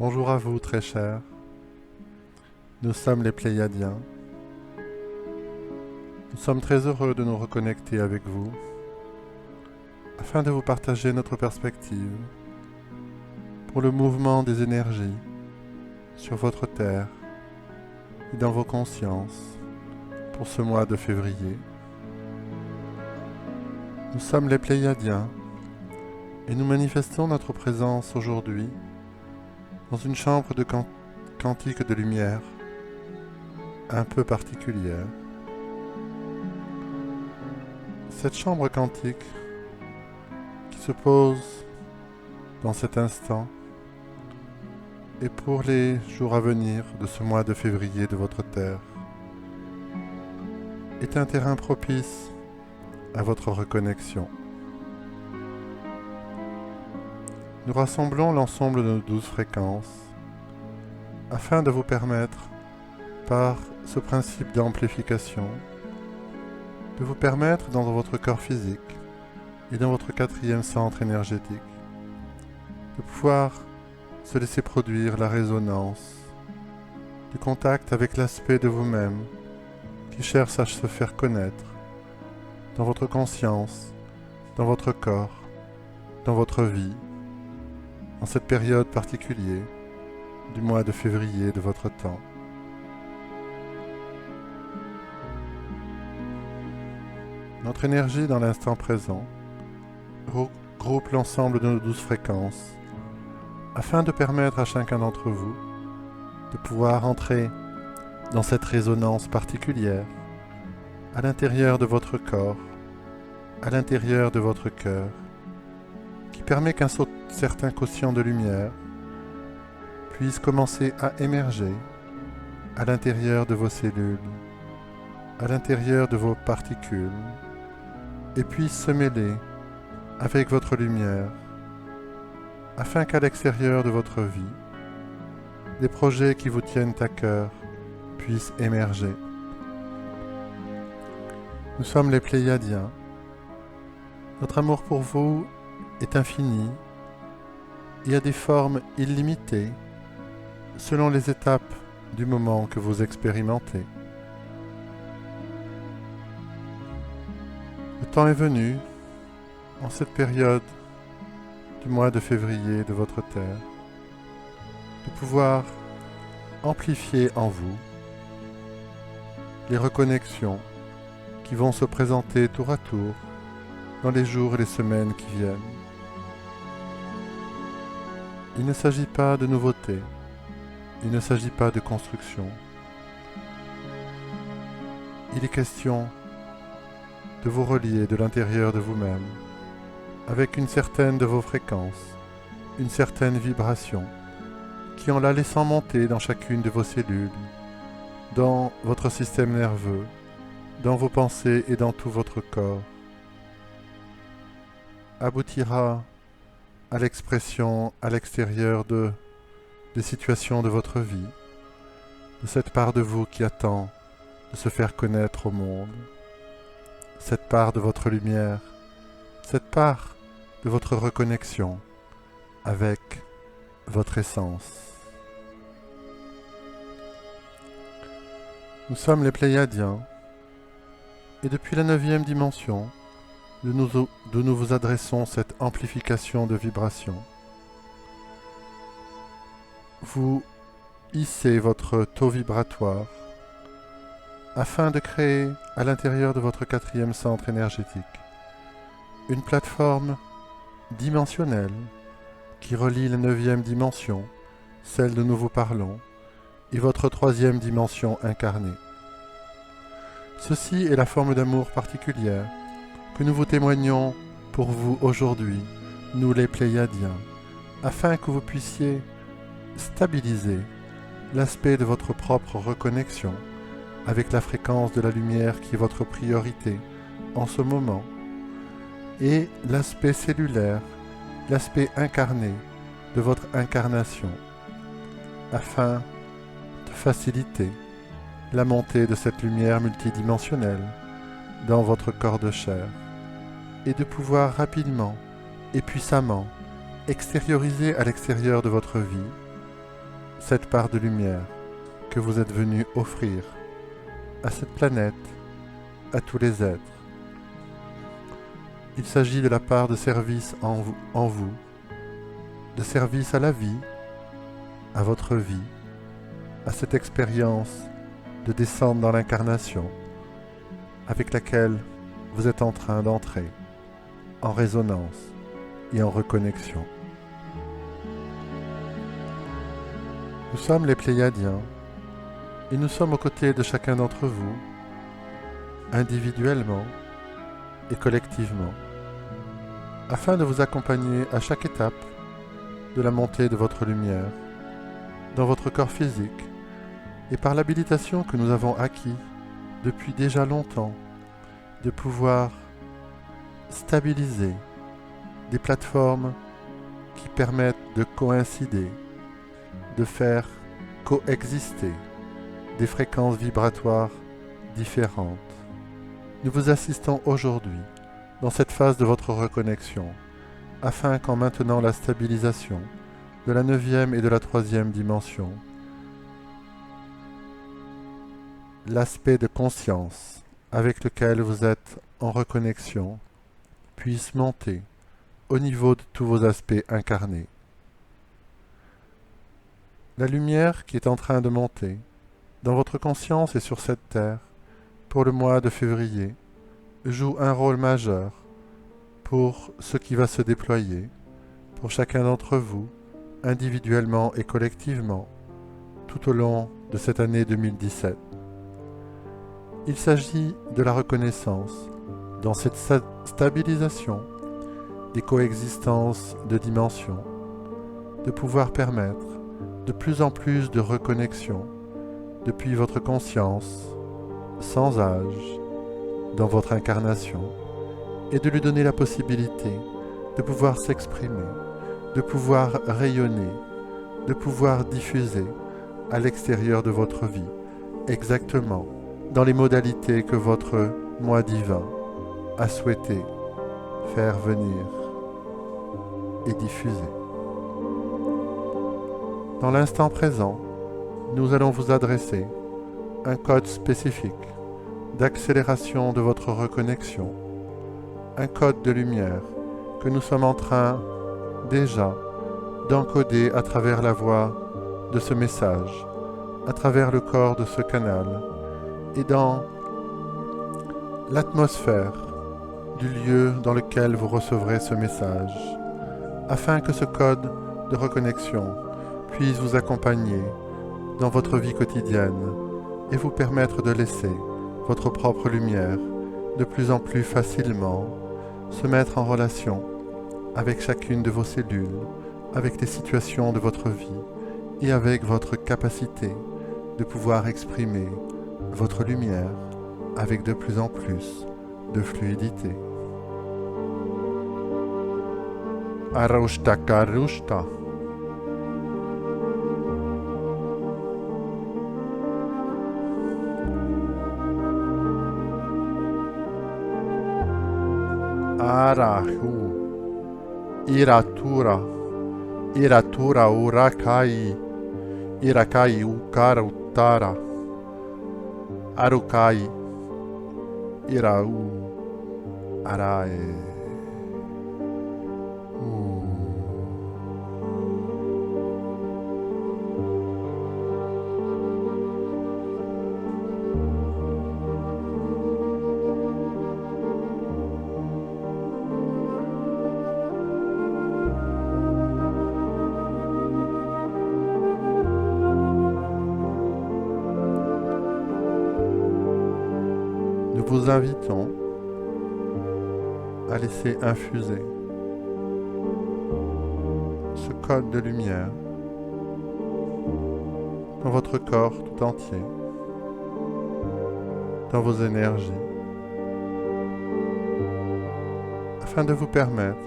Bonjour à vous, très chers. Nous sommes les Pléiadiens. Nous sommes très heureux de nous reconnecter avec vous afin de vous partager notre perspective pour le mouvement des énergies sur votre terre et dans vos consciences pour ce mois de février. Nous sommes les Pléiadiens et nous manifestons notre présence aujourd'hui dans une chambre de cantique de lumière un peu particulière. Cette chambre quantique qui se pose dans cet instant et pour les jours à venir de ce mois de février de votre terre est un terrain propice à votre reconnexion. Nous rassemblons l'ensemble de nos 12 fréquences afin de vous permettre, par ce principe d'amplification, de vous permettre dans votre corps physique et dans votre 4e centre énergétique de pouvoir se laisser produire la résonance du contact avec l'aspect de vous-même qui cherche à se faire connaître dans votre conscience, dans votre corps, dans votre vie, en cette période particulière du mois de février de votre temps. Notre énergie dans l'instant présent regroupe l'ensemble de nos 12 fréquences afin de permettre à chacun d'entre vous de pouvoir entrer dans cette résonance particulière à l'intérieur de votre corps, à l'intérieur de votre cœur, qui permet qu'un certain quotient de lumière puisse commencer à émerger à l'intérieur de vos cellules, à l'intérieur de vos particules, et puisse se mêler avec votre lumière, afin qu'à l'extérieur de votre vie, les projets qui vous tiennent à cœur puissent émerger. Nous sommes les Pléiadiens. Notre amour pour vous est infini et a des formes illimitées selon les étapes du moment que vous expérimentez. Le temps est venu, en cette période du mois de février de votre terre, de pouvoir amplifier en vous les reconnexions qui vont se présenter tour à tour dans les jours et les semaines qui viennent. Il ne s'agit pas de nouveauté, il ne s'agit pas de construction. Il est question de vous relier de l'intérieur de vous-même avec une certaine de vos fréquences, une certaine vibration qui, en la laissant monter dans chacune de vos cellules, dans votre système nerveux, dans vos pensées et dans tout votre corps, aboutira à l'expression à l'extérieur des situations de votre vie, de cette part de vous qui attend de se faire connaître au monde, cette part de votre lumière, cette part de votre reconnexion avec votre essence. Nous sommes les Pléiadiens, et depuis la 9e dimension, nous vous adressons cette amplification de vibrations. Vous hissez votre taux vibratoire afin de créer à l'intérieur de votre 4e centre énergétique une plateforme dimensionnelle qui relie la 9e dimension, celle dont nous vous parlons, et votre 3e dimension incarnée. Ceci est la forme d'amour particulière que nous vous témoignons pour vous aujourd'hui, nous les Pléiadiens, afin que vous puissiez stabiliser l'aspect de votre propre reconnexion avec la fréquence de la lumière qui est votre priorité en ce moment, et l'aspect cellulaire, l'aspect incarné de votre incarnation, afin de faciliter la montée de cette lumière multidimensionnelle dans votre corps de chair, et de pouvoir rapidement et puissamment extérioriser à l'extérieur de votre vie cette part de lumière que vous êtes venu offrir à cette planète, à tous les êtres. Il s'agit de la part de service en vous, de service à la vie, à votre vie, à cette expérience de descendre dans l'incarnation avec laquelle vous êtes en train d'entrer en résonance et en reconnexion. Nous sommes les Pléiadiens et nous sommes aux côtés de chacun d'entre vous, individuellement et collectivement, afin de vous accompagner à chaque étape de la montée de votre lumière dans votre corps physique et par l'habilitation que nous avons acquis depuis déjà longtemps de pouvoir stabiliser des plateformes qui permettent de coïncider, de faire coexister des fréquences vibratoires différentes. Nous vous assistons aujourd'hui dans cette phase de votre reconnexion, afin qu'en maintenant la stabilisation de la 9e et de la 3e dimension, l'aspect de conscience avec lequel vous êtes en reconnexion puisse monter au niveau de tous vos aspects incarnés. La lumière qui est en train de monter dans votre conscience et sur cette terre pour le mois de février joue un rôle majeur pour ce qui va se déployer pour chacun d'entre vous, individuellement et collectivement, tout au long de cette année 2017. Il s'agit de la reconnaissance dans cette stabilisation des coexistences de dimensions, de pouvoir permettre de plus en plus de reconnexion depuis votre conscience, sans âge, dans votre incarnation, et de lui donner la possibilité de pouvoir s'exprimer, de pouvoir rayonner, de pouvoir diffuser à l'extérieur de votre vie, exactement dans les modalités que votre moi divin a souhaité faire venir et diffuser. Dans l'instant présent, nous allons vous adresser un code spécifique d'accélération de votre reconnexion, un code de lumière que nous sommes en train déjà d'encoder à travers la voix de ce message, à travers le corps de ce canal et dans l'atmosphère du lieu dans lequel vous recevrez ce message, afin que ce code de reconnexion puisse vous accompagner dans votre vie quotidienne et vous permettre de laisser votre propre lumière de plus en plus facilement se mettre en relation avec chacune de vos cellules, avec les situations de votre vie et avec votre capacité de pouvoir exprimer votre lumière avec de plus en plus de fluidité. Arushta Karushta. Arahu. Iratura. Iratura Urakai. Irakai Ukara Uttara. Arukai. Irau. Arae. Nous vous invitons à laisser infuser ce code de lumière dans votre corps tout entier, dans vos énergies, afin de vous permettre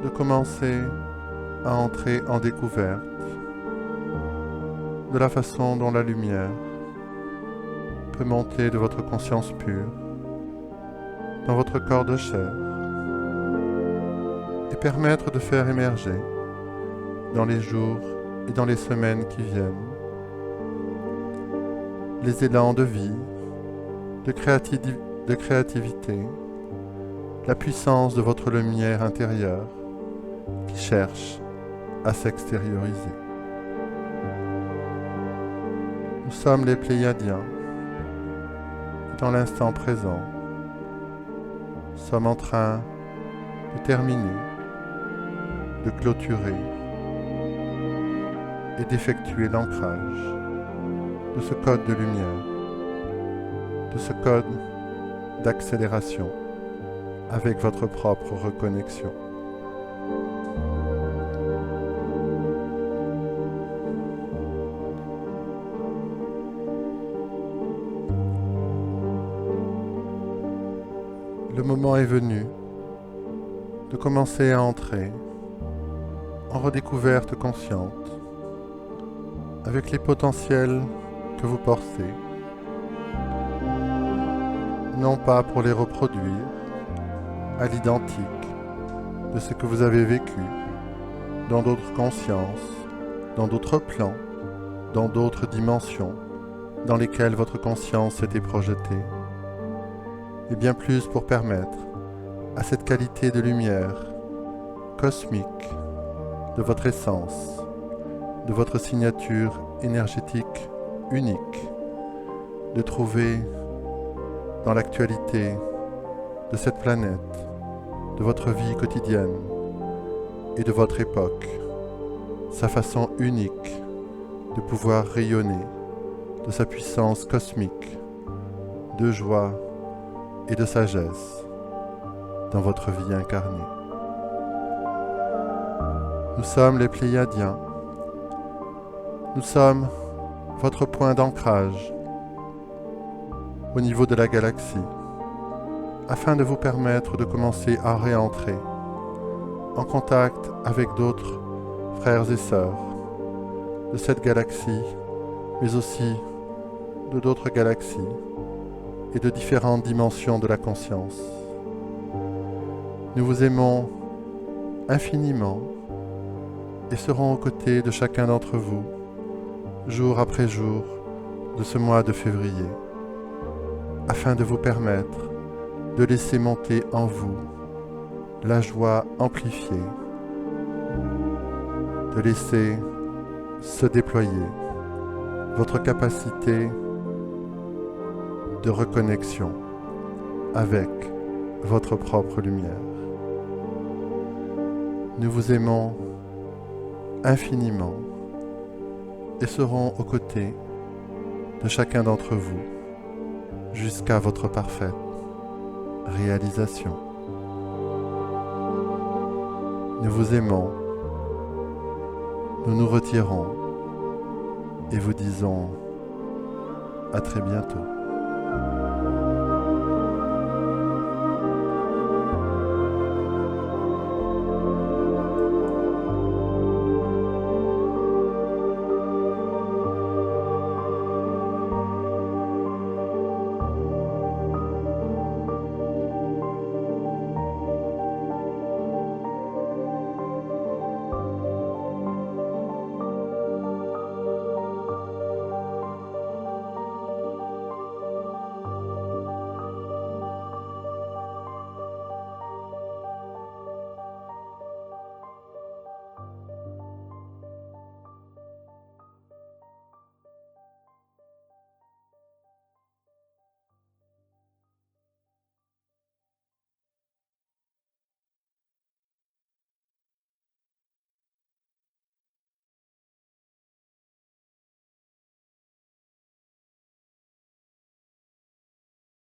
de commencer à entrer en découverte de la façon dont la lumière peut monter de votre conscience pure dans votre corps de chair et permettre de faire émerger dans les jours et dans les semaines qui viennent. Les élans de vie, de créativité, la puissance de votre lumière intérieure qui cherche à s'extérioriser. Nous sommes les Pléiadiens qui, dans l'instant présent, sommes en train de terminer, de clôturer et d'effectuer l'ancrage de ce code de lumière, de ce code d'accélération avec votre propre reconnexion. Le moment est venu de commencer à entrer en redécouverte consciente avec les potentiels que vous portez, non pas pour les reproduire à l'identique de ce que vous avez vécu dans d'autres consciences, dans d'autres plans, dans d'autres dimensions dans lesquelles votre conscience s'était projetée, et bien plus pour permettre à cette qualité de lumière cosmique de votre essence, de votre signature énergétique unique, de trouver dans l'actualité de cette planète, de votre vie quotidienne et de votre époque, sa façon unique de pouvoir rayonner de sa puissance cosmique, de joie et de sagesse dans votre vie incarnée. Nous sommes les Pléiadiens. Nous sommes votre point d'ancrage au niveau de la galaxie, afin de vous permettre de commencer à réentrer en contact avec d'autres frères et sœurs de cette galaxie, mais aussi de d'autres galaxies et de différentes dimensions de la conscience. Nous vous aimons infiniment et serons aux côtés de chacun d'entre vous, jour après jour de ce mois de février, afin de vous permettre de laisser monter en vous la joie amplifiée, de laisser se déployer votre capacité de reconnexion avec votre propre lumière. Nous vous aimons infiniment et serons aux côtés de chacun d'entre vous jusqu'à votre parfaite réalisation. Nous vous aimons, nous nous retirons et vous disons à très bientôt.